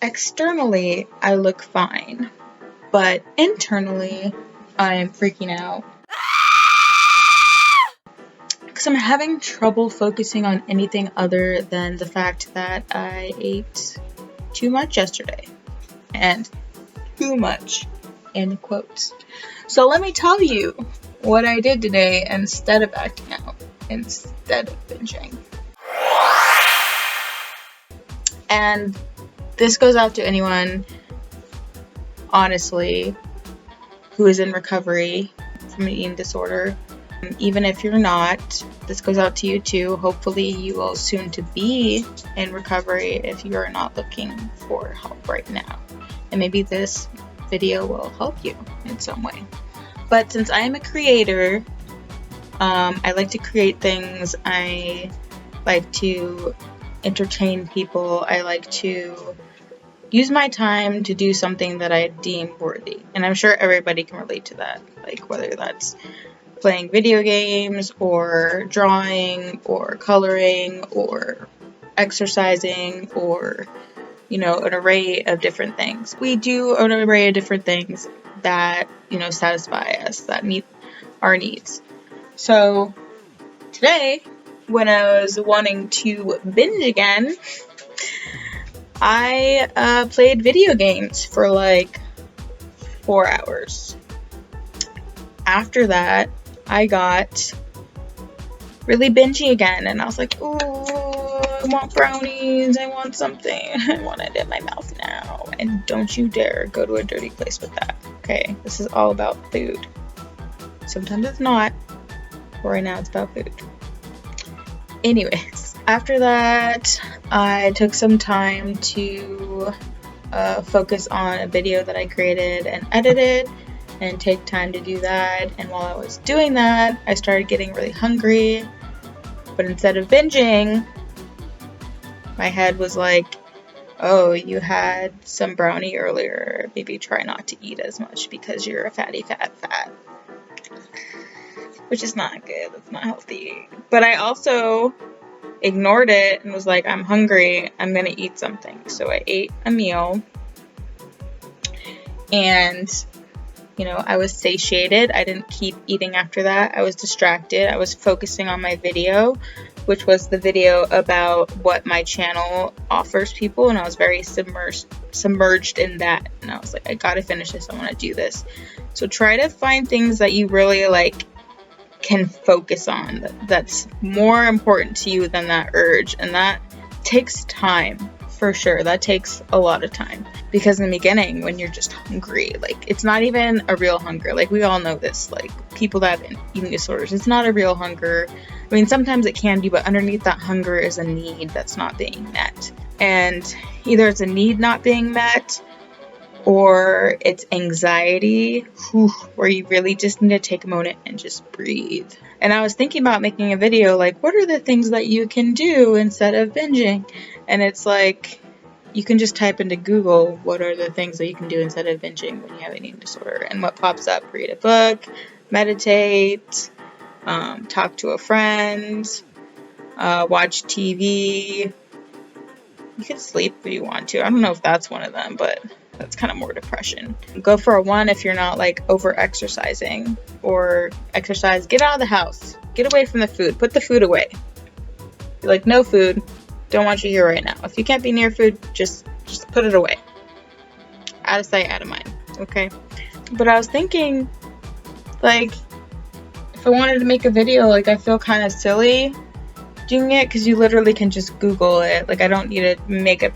externally, I look fine, but internally, I'm freaking out. Because I'm having trouble focusing on anything other than the fact that I ate too much yesterday. And too much, in quotes. So let me tell you what I did today instead of acting out, instead of binging. And this goes out to anyone, honestly, who is in recovery from an eating disorder. Even if you're not, this goes out to you too. Hopefully you will soon to be in recovery if you are not looking for help right now. And maybe this video will help you in some way. But since I am a creator, I like to create things. I like to entertain people. I like to use my time to do something that I deem worthy. And I'm sure everybody can relate to that. Like whether that's playing video games or drawing or coloring or exercising or, an array of different things. We do an array of different things that, satisfy us, that meet our needs. So today, when I was wanting to binge again, I played video games for like 4 hours. After that, I got really bingey again, and I was like, ooh, I want brownies, I want something, I want it in my mouth now, and don't you dare go to a dirty place with that, okay? This is all about food. Sometimes it's not, but right now it's about food. Anyways, after that, I took some time to focus on a video that I created and edited, and take time to do that. And while I was doing that, I started getting really hungry. But instead of binging, my head was like, oh, you had some brownie earlier. Maybe try not to eat as much because you're a fatty fat. Which is not good. It's not healthy. But I also ignored it and was like, I'm hungry. I'm going to eat something. So I ate a meal. And I was satiated. I didn't keep eating after that. I was distracted. I was focusing on my video, which was the video about what my channel offers people. And I was very submerged in that. And I was like, I gotta finish this. I want to do this. So try to find things that you really can focus on. That's more important to you than that urge. And that takes time. For sure, that takes a lot of time, because in the beginning, when you're just hungry, it's not even a real hunger. We all know this, people that have eating disorders, it's not a real hunger. I mean, sometimes it can be, but underneath that hunger is a need that's not being met. And either it's a need not being met, or it's anxiety, where you really just need to take a moment and just breathe. And I was thinking about making a video, what are the things that you can do instead of binging? And it's you can just type into Google, what are the things that you can do instead of binging when you have an eating disorder? And what pops up? Read a book, meditate, talk to a friend, watch TV. You can sleep if you want to. I don't know if that's one of them, but that's kind of more depression. Go for a run if you're not over exercising, or exercise. Get out of the house. Get away from the food. Put the food away. You're no food. Don't want you here right now. If you can't be near food, just put it away. Out of sight, out of mind. Okay? But I was thinking, if I wanted to make a video, I feel kind of silly doing it, because you literally can just Google it. I don't need to make a,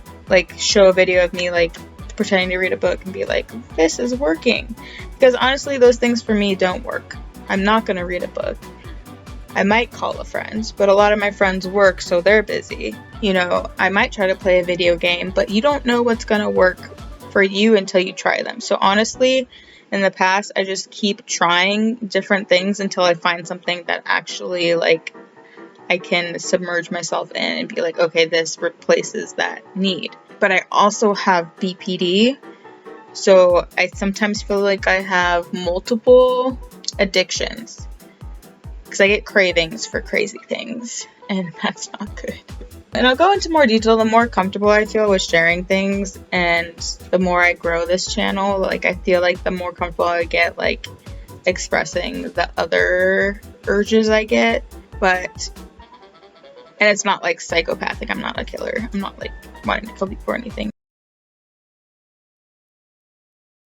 show a video of me, pretending to read a book and be this is working. Because honestly, those things for me don't work. I'm not going to read a book. I might call a friend, but a lot of my friends work, so they're busy. I might try to play a video game, but you don't know what's going to work for you until you try them. So honestly, in the past, I just keep trying different things until I find something that actually, I can submerge myself in and be okay, this replaces that need. But I also have BPD, so I sometimes feel I have multiple addictions. because I get cravings for crazy things, and that's not good. And I'll go into more detail the more comfortable I feel with sharing things, and the more I grow this channel, like I feel like the more comfortable I get like expressing the other urges I get. But and it's not like psychopathic, I'm not a killer, I'm not like wanting to kill people or anything,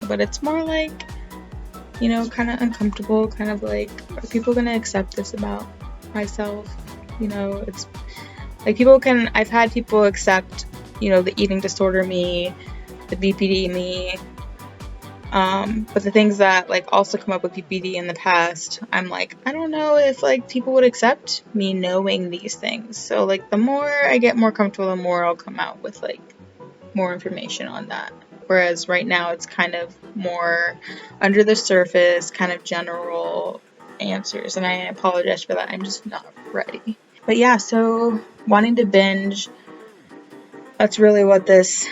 but it's more like, you know, kind of uncomfortable, kind of like, are people gonna accept this about myself? You know, it's like I've had people accept, you know, the eating disorder me, the BPD me, but the things that like also come up with BPD in the past, I'm like, I don't know if like people would accept me knowing these things. So like the more I get more comfortable, the more I'll come out with like more information on that. Whereas right now it's kind of more under the surface, kind of general answers, and I apologize for that. I'm just not ready. But yeah, so wanting to binge, that's really what this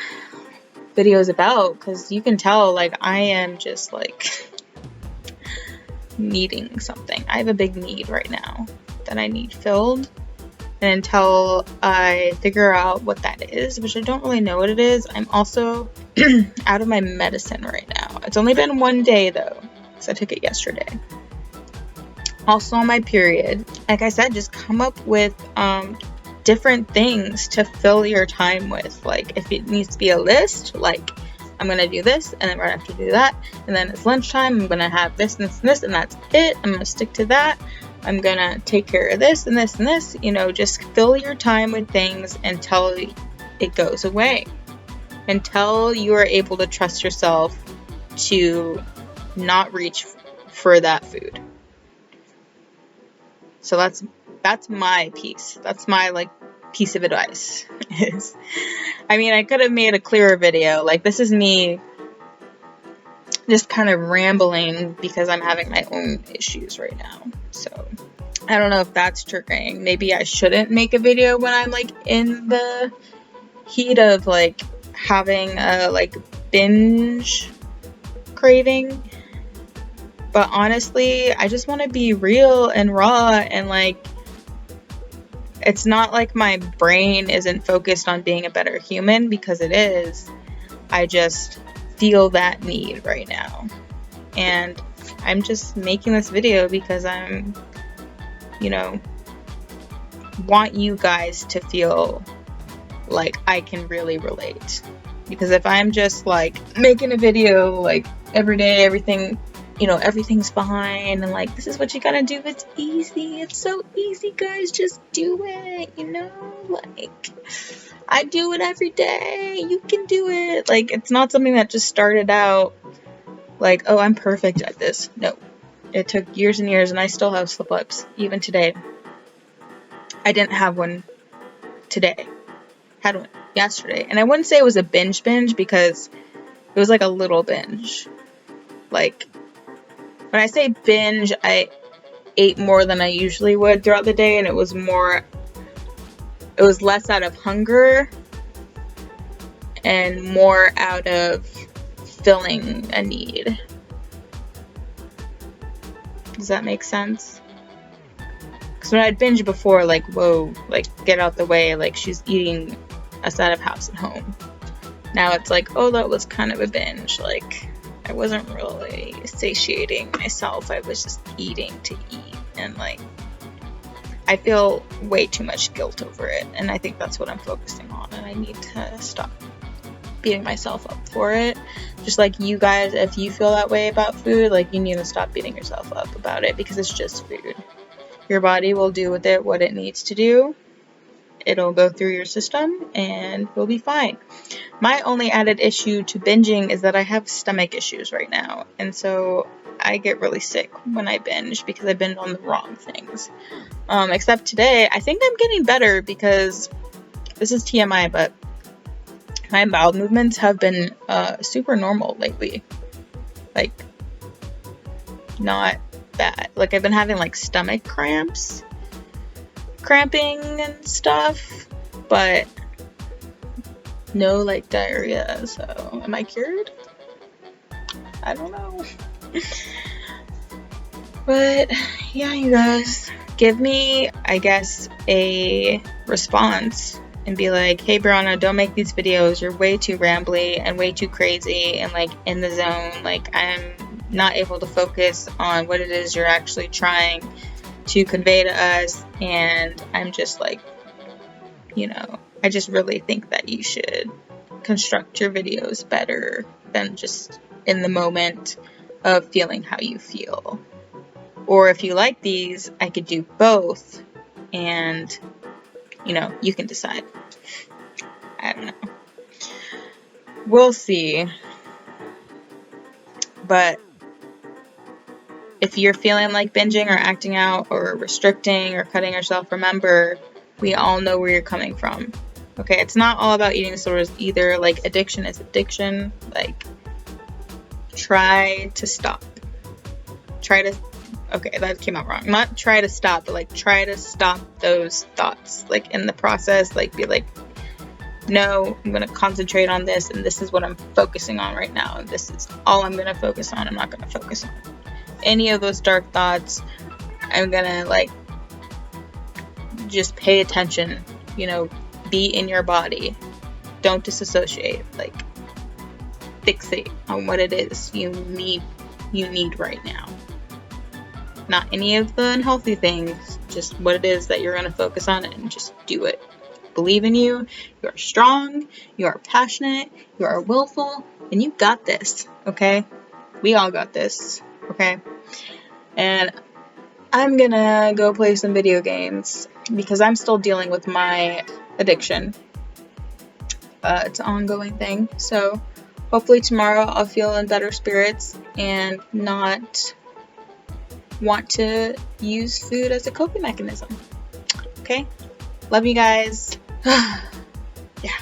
video is about, because you can tell like I am just like needing something. I have a big need right now that I need filled, and until I figure out what that is, which I don't really know what it is, I'm also out of my medicine right now. It's only been 1 day though, because I took it yesterday. Also on my period. Like I said, just come up with different things to fill your time with. Like if it needs to be a list, like I'm gonna do this, and then right after do that, and then it's lunchtime, I'm gonna have this and this and this, and that's it. I'm gonna stick to that. I'm gonna take care of this and this and this. You know, just fill your time with things until it goes away. Until you are able to trust yourself to not reach for that food. So that's my piece. That's my like piece of advice. I mean, I could have made a clearer video. Like this is me just kind of rambling because I'm having my own issues right now. So I don't know if that's triggering. Maybe I shouldn't make a video when I'm like in the heat of like having a like binge craving. But honestly, I just want to be real and raw, and like it's not like my brain isn't focused on being a better human, because it is. I just feel that need right now. And I'm just making this video because I'm, you know, want you guys to feel like I can really relate. Because if I'm just like making a video like every day, everything, you know, everything's fine, and like this is what you gotta do, it's easy, it's so easy, guys, just do it, you know, like I do it every day, you can do it. Like it's not something that just started out like, oh, I'm perfect at this. No, it took years and years, and I still have slip-ups even today. I didn't have one today, had one yesterday, and I wouldn't say it was a binge because it was like a little binge. Like when I say binge, I ate more than I usually would throughout the day, and it was less out of hunger and more out of filling a need. Does that make sense? Because when I'd binge before, like, whoa, like, get out the way, like, she's eating us out of house and home. Now it's like, oh, that was kind of a binge, like, I wasn't really satiating myself, I was just eating to eat, and like I feel way too much guilt over it, and I think that's what I'm focusing on, and I need to stop beating myself up for it. Just like you guys, if you feel that way about food, like you need to stop beating yourself up about it, because it's just food. Your body will do with it what it needs to do. It'll go through your system and we'll be fine. My only added issue to binging is that I have stomach issues right now, and so I get really sick when I binge because I binge on the wrong things. Except today, I think I'm getting better because this is TMI, but my bowel movements have been super normal lately. Like, not bad. Like, I've been having like stomach cramping and stuff, but no like diarrhea. So am I cured? I don't know. But yeah, you guys, give me, I guess, a response and be like, hey Brianna, don't make these videos, you're way too rambly and way too crazy and like in the zone, like I'm not able to focus on what it is you're actually trying to convey to us, and I'm just like, you know, I just really think that you should construct your videos better than just in the moment of feeling how you feel. Or if you like these, I could do both, and you know, you can decide. I don't know. We'll see. But if you're feeling like binging or acting out or restricting or cutting yourself, remember, we all know where you're coming from. Okay, it's not all about eating disorders either. Like, addiction is addiction. Like, try to stop. Okay, that came out wrong. Not try to stop, but like try to stop those thoughts. Like in the process, like be like, no, I'm going to concentrate on this, and this is what I'm focusing on right now. And this is all I'm going to focus on. I'm not going to focus on any of those dark thoughts. I'm going to like just pay attention, you know, be in your body. Don't disassociate. Like, fixate on what it is you need right now. Not any of the unhealthy things, just what it is that you're going to focus on, and just do it. Believe in you. You are strong. You are passionate. You are willful, and you got this. Okay? We all got this. Okay? And I'm gonna go play some video games because I'm still dealing with my addiction. It's an ongoing thing. So hopefully tomorrow I'll feel in better spirits and not want to use food as a coping mechanism. Okay? Love you guys. Yeah.